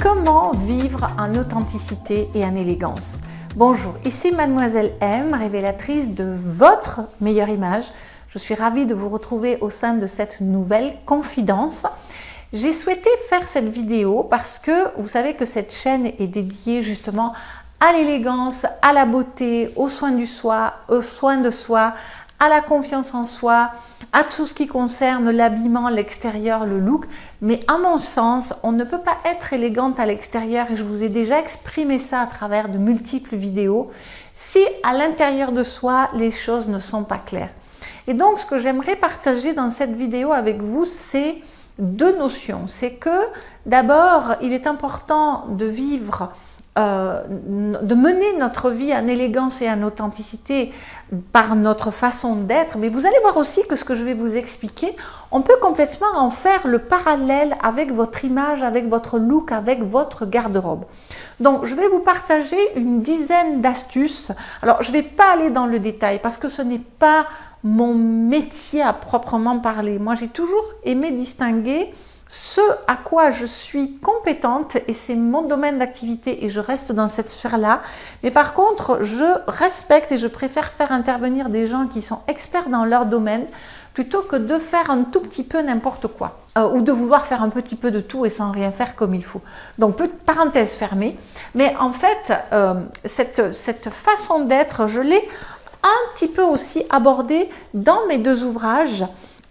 Comment vivre en authenticité et en élégance? Bonjour, ici Mademoiselle M, révélatrice de votre meilleure image. Je suis ravie de vous retrouver au sein de cette nouvelle confidence. J'ai souhaité faire cette vidéo parce que vous savez que cette chaîne est dédiée justement à l'élégance, à la beauté, aux soins du soi, aux soins de soi, à la confiance en soi, à tout ce qui concerne l'habillement, l'extérieur, le look. Mais à mon sens, on ne peut pas être élégante à l'extérieur, et je vous ai déjà exprimé ça à travers de multiples vidéos, si à l'intérieur de soi, les choses ne sont pas claires. Et donc, ce que j'aimerais partager dans cette vidéo avec vous, c'est deux notions. C'est que d'abord, il est important de vivre de mener notre vie en élégance et en authenticité par notre façon d'être, mais vous allez voir aussi que ce que je vais vous expliquer, on peut complètement en faire le parallèle avec votre image, avec votre look, avec votre garde-robe. Donc je vais vous partager une dizaine d'astuces. Alors je ne vais pas aller dans le détail parce que ce n'est pas mon métier à proprement parler. Moi j'ai toujours aimé distinguer ce à quoi je suis compétente, et c'est mon domaine d'activité et je reste dans cette sphère-là. Mais par contre, je respecte et je préfère faire intervenir des gens qui sont experts dans leur domaine plutôt que de faire un tout petit peu n'importe quoi ou de vouloir faire un petit peu de tout et sans rien faire comme il faut. Donc, parenthèse fermée. Mais en fait, cette façon d'être, je l'ai un petit peu aussi abordée dans mes deux ouvrages.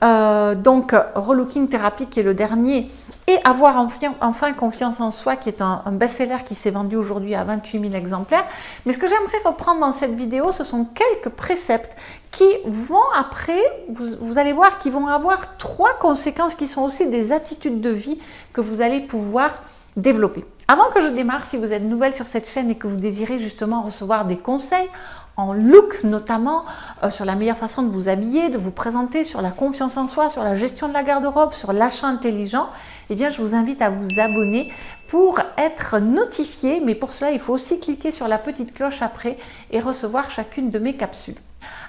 Donc Relooking Therapy qui est le dernier, et Avoir enfin confiance en soi qui est un best-seller qui s'est vendu aujourd'hui à 28 000 exemplaires. Mais ce que j'aimerais reprendre dans cette vidéo, ce sont quelques préceptes qui vont après, vous allez voir, qui vont avoir trois conséquences qui sont aussi des attitudes de vie que vous allez pouvoir développer. Avant que je démarre, si vous êtes nouvelle sur cette chaîne et que vous désirez justement recevoir des conseils en look notamment, sur la meilleure façon de vous habiller, de vous présenter, sur la confiance en soi, sur la gestion de la garde-robe, sur l'achat intelligent, eh bien je vous invite à vous abonner pour être notifié. Mais pour cela, il faut aussi cliquer sur la petite cloche après et recevoir chacune de mes capsules.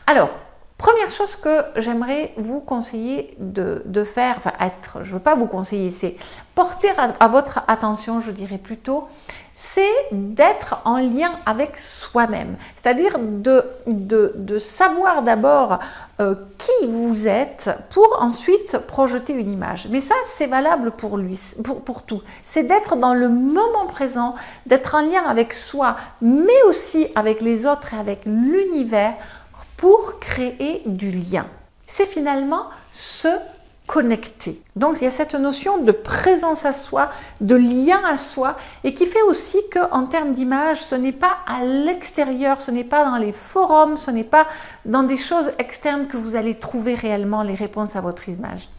Alors, première chose que j'aimerais vous conseiller de faire, je ne veux pas vous conseiller, c'est porter à votre attention, je dirais plutôt, c'est d'être en lien avec soi-même. C'est-à-dire de savoir d'abord qui vous êtes pour ensuite projeter une image. Mais ça, c'est valable pour tout. C'est d'être dans le moment présent, d'être en lien avec soi, mais aussi avec les autres et avec l'univers, pour créer du lien. C'est finalement se connecter. Donc il y a cette notion de présence à soi, de lien à soi, et qui fait aussi qu'en termes d'image, ce n'est pas à l'extérieur, ce n'est pas dans les forums, ce n'est pas dans des choses externes que vous allez trouver réellement les réponses à votre image.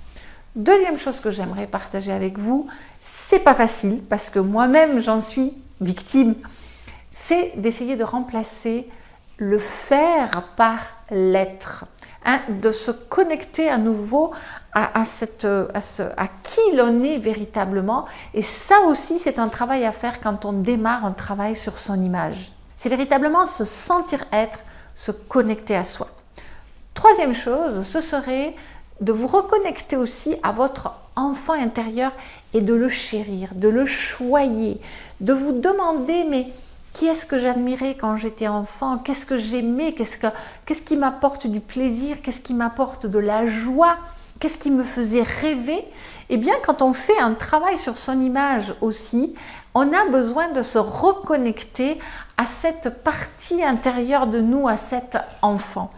Deuxième chose que j'aimerais partager avec vous, c'est pas facile parce que moi-même j'en suis victime, c'est d'essayer de remplacer le faire par l'être, de se connecter à nouveau à qui l'on est véritablement. Et ça aussi, c'est un travail à faire quand on démarre un travail sur son image. C'est véritablement se sentir être, se connecter à soi. Troisième chose, ce serait de vous reconnecter aussi à votre enfant intérieur et de le chérir, de le choyer, de vous demander, mais qui est-ce que j'admirais quand j'étais enfant? Qu'est-ce que j'aimais? Qu'est-ce qui m'apporte du plaisir? Qu'est-ce qui m'apporte de la joie? Qu'est-ce qui me faisait rêver? Eh bien, quand on fait un travail sur son image aussi, on a besoin de se reconnecter à cette partie intérieure de nous, à cet enfant.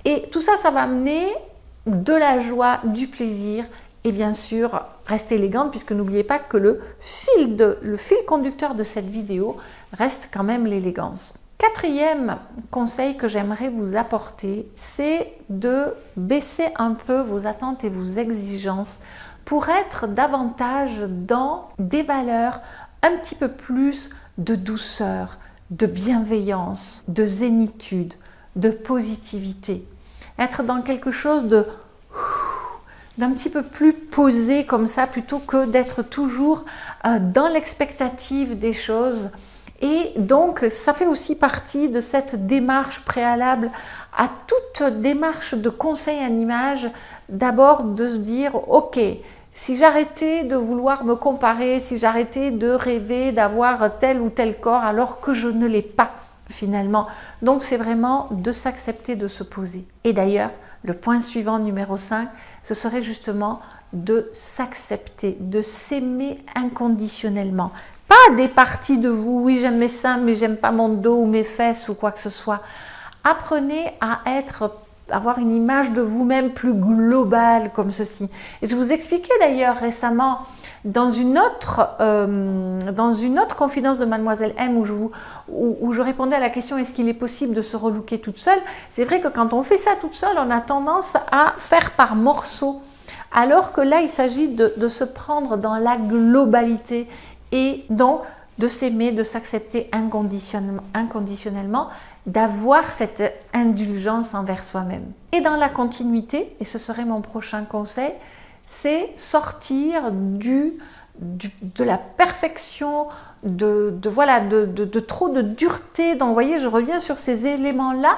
Et tout ça, ça va amener de la joie, du plaisir, et bien sûr, rester élégante, puisque n'oubliez pas que le fil conducteur de cette vidéo reste quand même l'élégance. Quatrième conseil que j'aimerais vous apporter, c'est de baisser un peu vos attentes et vos exigences pour être davantage dans des valeurs un petit peu plus de douceur, de bienveillance, de zénitude, de positivité. Être dans quelque chose d'un petit peu plus posé comme ça, plutôt que d'être toujours dans l'expectative des choses. Et donc, ça fait aussi partie de cette démarche préalable à toute démarche de conseil en image, d'abord de se dire, ok, si j'arrêtais de vouloir me comparer, si j'arrêtais de rêver d'avoir tel ou tel corps alors que je ne l'ai pas finalement. Donc c'est vraiment de s'accepter, de se poser. Et d'ailleurs, le point suivant, numéro 5, ce serait justement de s'accepter, de s'aimer inconditionnellement. Pas des parties de vous, oui j'aime mes seins mais j'aime pas mon dos ou mes fesses ou quoi que ce soit. Apprenez à avoir une image de vous-même plus globale comme ceci. Et je vous expliquais d'ailleurs récemment dans une autre confidence de Mademoiselle M où je répondais à la question est-ce qu'il est possible de se relooker toute seule. C'est vrai que quand on fait ça toute seule, on a tendance à faire par morceaux. Alors que là, il s'agit de se prendre dans la globalité et donc de s'aimer, de s'accepter inconditionnellement, d'avoir cette indulgence envers soi-même. Et dans la continuité, et ce serait mon prochain conseil, c'est sortir de la perfection, de trop de dureté. Donc vous voyez, je reviens sur ces éléments-là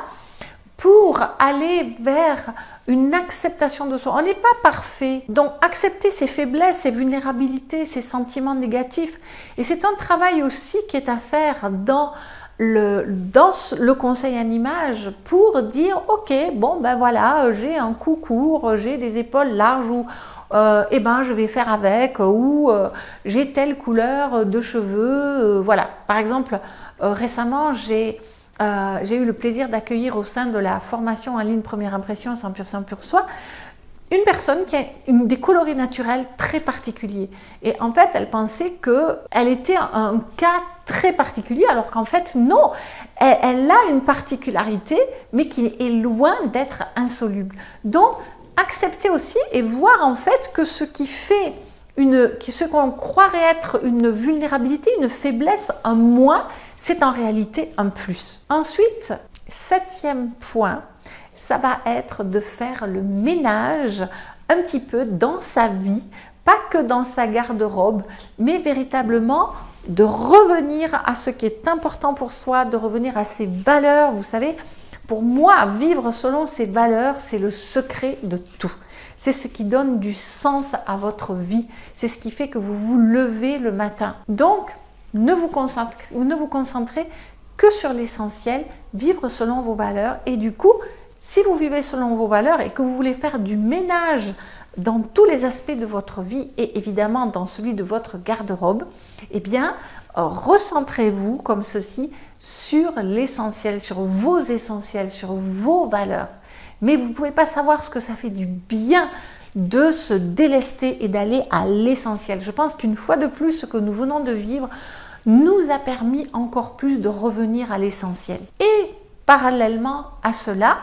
pour aller vers une acceptation de soi. On n'est pas parfait, donc accepter ses faiblesses, ses vulnérabilités, ses sentiments négatifs. Et c'est un travail aussi qui est à faire dans le conseil en image pour dire ok, bon ben voilà, j'ai un cou court, j'ai des épaules larges ou eh ben je vais faire avec, ou j'ai telle couleur de cheveux, voilà. Par exemple, récemment j'ai eu le plaisir d'accueillir au sein de la formation en ligne Première Impression 100% Pur Soi une personne qui a des coloris naturels très particuliers. Et en fait, elle pensait qu'elle était un cas très particulier, alors qu'en fait, non, elle a une particularité, mais qui est loin d'être insoluble. Donc, accepter aussi et voir en fait que ce qui fait ce qu'on croirait être une vulnérabilité, une faiblesse, un moins, c'est en réalité un plus. Ensuite, 7e point, ça va être de faire le ménage un petit peu dans sa vie, pas que dans sa garde-robe, mais véritablement de revenir à ce qui est important pour soi, de revenir à ses valeurs. Vous savez, pour moi, vivre selon ses valeurs, c'est le secret de tout. C'est ce qui donne du sens à votre vie. C'est ce qui fait que vous vous levez le matin. Donc, ne vous concentrez que sur l'essentiel, vivre selon vos valeurs. Et du coup, si vous vivez selon vos valeurs et que vous voulez faire du ménage dans tous les aspects de votre vie et évidemment dans celui de votre garde-robe, eh bien, recentrez-vous comme ceci sur l'essentiel, sur vos essentiels, sur vos valeurs. Mais vous ne pouvez pas savoir ce que ça fait du bien de se délester et d'aller à l'essentiel. Je pense qu'une fois de plus, ce que nous venons de vivre nous a permis encore plus de revenir à l'essentiel. Et parallèlement à cela,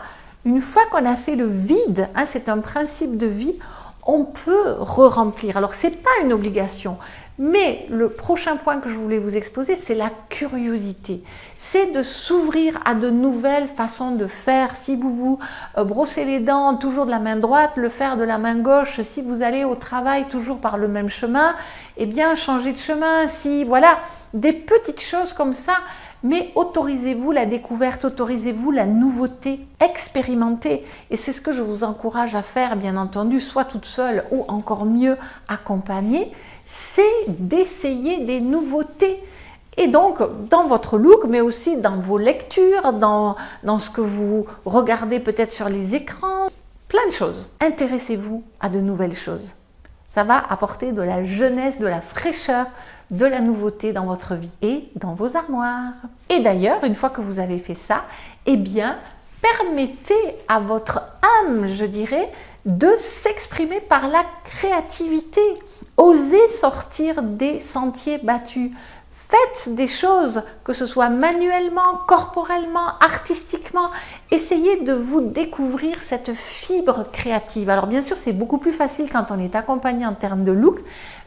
une fois qu'on a fait le vide, c'est un principe de vie, on peut re-remplir. Alors, ce n'est pas une obligation, mais le prochain point que je voulais vous exposer, c'est la curiosité. C'est de s'ouvrir à de nouvelles façons de faire. Si vous vous brossez les dents toujours de la main droite, le faire de la main gauche. Si vous allez au travail toujours par le même chemin, eh bien, changer de chemin. Si, voilà, des petites choses comme ça. Mais autorisez-vous la découverte, autorisez-vous la nouveauté, expérimentez. Et c'est ce que je vous encourage à faire, bien entendu, soit toute seule ou encore mieux accompagnée, c'est d'essayer des nouveautés. Et donc, dans votre look, mais aussi dans vos lectures, dans ce que vous regardez peut-être sur les écrans, plein de choses. Intéressez-vous à de nouvelles choses. Ça va apporter de la jeunesse, de la fraîcheur, de la nouveauté dans votre vie et dans vos armoires. Et d'ailleurs, une fois que vous avez fait ça, eh bien, permettez à votre âme, je dirais, de s'exprimer par la créativité. Osez sortir des sentiers battus. Faites des choses, que ce soit manuellement, corporellement, artistiquement. Essayez de vous découvrir cette fibre créative. Alors bien sûr, c'est beaucoup plus facile quand on est accompagné en termes de look,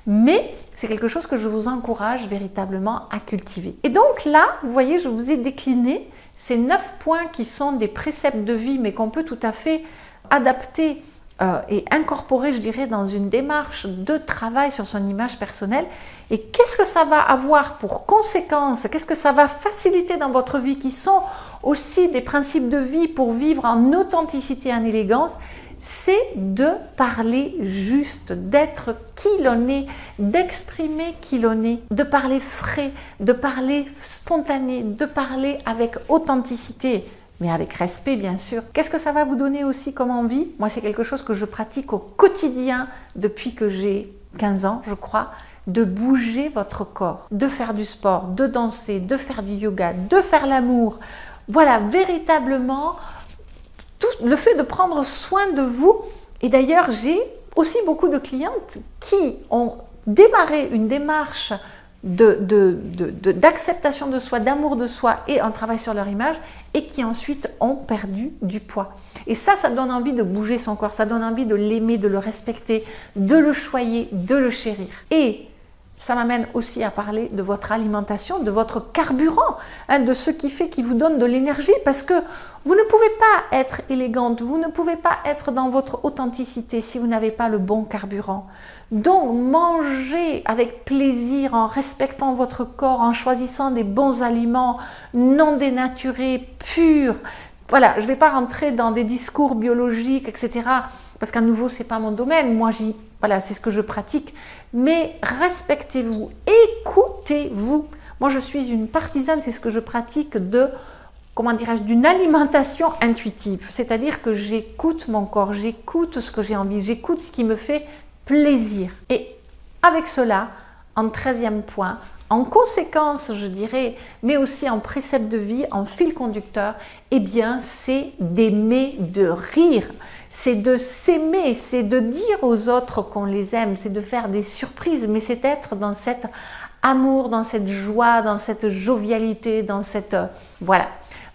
mais c'est quelque chose que je vous encourage véritablement à cultiver. Et donc là, vous voyez, je vous ai décliné ces 9 points qui sont des préceptes de vie, mais qu'on peut tout à fait adapter et incorporer, je dirais, dans une démarche de travail sur son image personnelle. Et qu'est-ce que ça va avoir pour conséquence? Qu'est-ce que ça va faciliter dans votre vie, qui sont aussi des principes de vie pour vivre en authenticité et en élégance? c'est de parler juste, d'être qui l'on est, d'exprimer qui l'on est, de parler frais, de parler spontané, de parler avec authenticité, mais avec respect bien sûr. Qu'est-ce que ça va vous donner aussi comme envie? Moi, c'est quelque chose que je pratique au quotidien depuis que j'ai 15 ans, je crois, de bouger votre corps, de faire du sport, de danser, de faire du yoga, de faire l'amour. Voilà, véritablement, tout le fait de prendre soin de vous. Et d'ailleurs, j'ai aussi beaucoup de clientes qui ont démarré une démarche d'acceptation de soi, d'amour de soi et un travail sur leur image et qui ensuite ont perdu du poids. Et ça donne envie de bouger son corps, ça donne envie de l'aimer, de le respecter, de le choyer, de le chérir. Et ça m'amène aussi à parler de votre alimentation, de votre carburant, de ce qui vous donne de l'énergie, parce que vous ne pouvez pas être élégante, vous ne pouvez pas être dans votre authenticité si vous n'avez pas le bon carburant. Donc, mangez avec plaisir, en respectant votre corps, en choisissant des bons aliments non dénaturés, purs. Voilà, je ne vais pas rentrer dans des discours biologiques, etc. Parce qu'à nouveau, ce n'est pas mon domaine. Moi, voilà, c'est ce que je pratique. Mais respectez-vous, écoutez-vous. Moi, je suis une partisane, c'est ce que je pratique d'une alimentation intuitive. C'est-à-dire que j'écoute mon corps, j'écoute ce que j'ai envie, j'écoute ce qui me fait plaisir. Et avec cela, en 13e point, en conséquence, je dirais, mais aussi en précepte de vie, en fil conducteur, eh bien, c'est d'aimer, de rire, c'est de s'aimer, c'est de dire aux autres qu'on les aime, c'est de faire des surprises, mais c'est d'être dans cet amour, dans cette joie, dans cette jovialité, dans cette... voilà.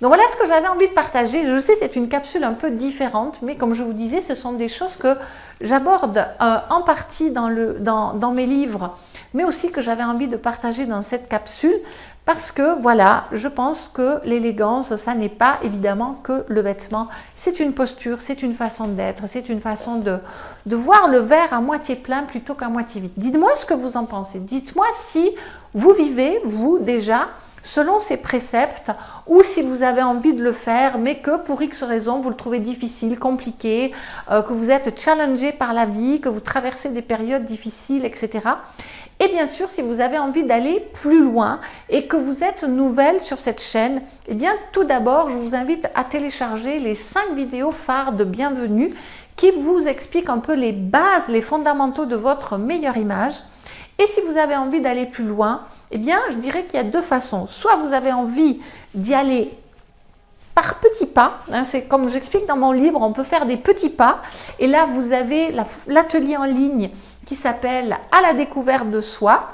Donc voilà ce que j'avais envie de partager. Je sais, c'est une capsule un peu différente, mais comme je vous disais, ce sont des choses que j'aborde en partie dans mes livres, mais aussi que j'avais envie de partager dans cette capsule, parce que voilà, je pense que l'élégance, ça n'est pas évidemment que le vêtement, c'est une posture, c'est une façon d'être, c'est une façon de voir le verre à moitié plein plutôt qu'à moitié vide. Dites-moi ce que vous en pensez, dites-moi si vous vivez, vous déjà, selon ces préceptes, ou si vous avez envie de le faire, mais que pour X raisons, vous le trouvez difficile, compliqué, que vous êtes challengé par la vie, que vous traversez des périodes difficiles, etc. Et bien sûr, si vous avez envie d'aller plus loin et que vous êtes nouvelle sur cette chaîne, eh bien tout d'abord, je vous invite à télécharger les 5 vidéos phares de bienvenue qui vous expliquent un peu les bases, les fondamentaux de votre meilleure image. Et si vous avez envie d'aller plus loin, eh bien, je dirais qu'il y a 2 façons. Soit vous avez envie d'y aller par petits pas, c'est comme j'explique dans mon livre, on peut faire des petits pas. Et là, vous avez l'atelier en ligne qui s'appelle « À la découverte de soi »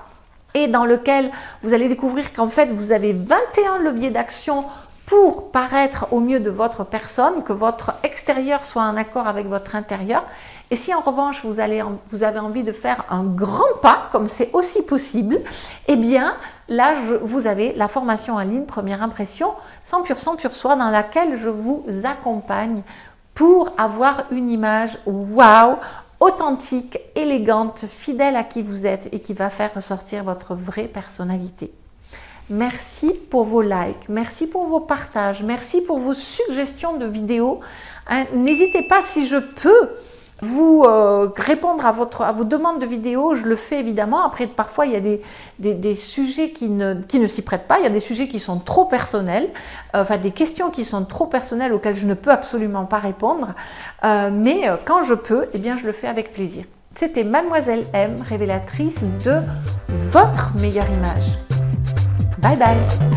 et dans lequel vous allez découvrir qu'en fait, vous avez 21 leviers d'action pour paraître au mieux de votre personne, que votre extérieur soit en accord avec votre intérieur. Et si en revanche, vous avez envie de faire un grand pas, comme c'est aussi possible, eh bien, là, vous avez la formation en ligne Première Impression 100% pur soi dans laquelle je vous accompagne pour avoir une image waouh, authentique, élégante, fidèle à qui vous êtes et qui va faire ressortir votre vraie personnalité. Merci pour vos likes, merci pour vos partages, merci pour vos suggestions de vidéos. N'hésitez pas, si je peux vous répondre à vos demandes de vidéos, je le fais évidemment. Après, parfois, il y a des sujets qui ne s'y prêtent pas. Il y a des sujets qui sont trop personnels, enfin des questions qui sont trop personnelles auxquelles je ne peux absolument pas répondre. Mais quand je peux, eh bien, je le fais avec plaisir. C'était Mademoiselle M, révélatrice de votre meilleure image. Bye bye!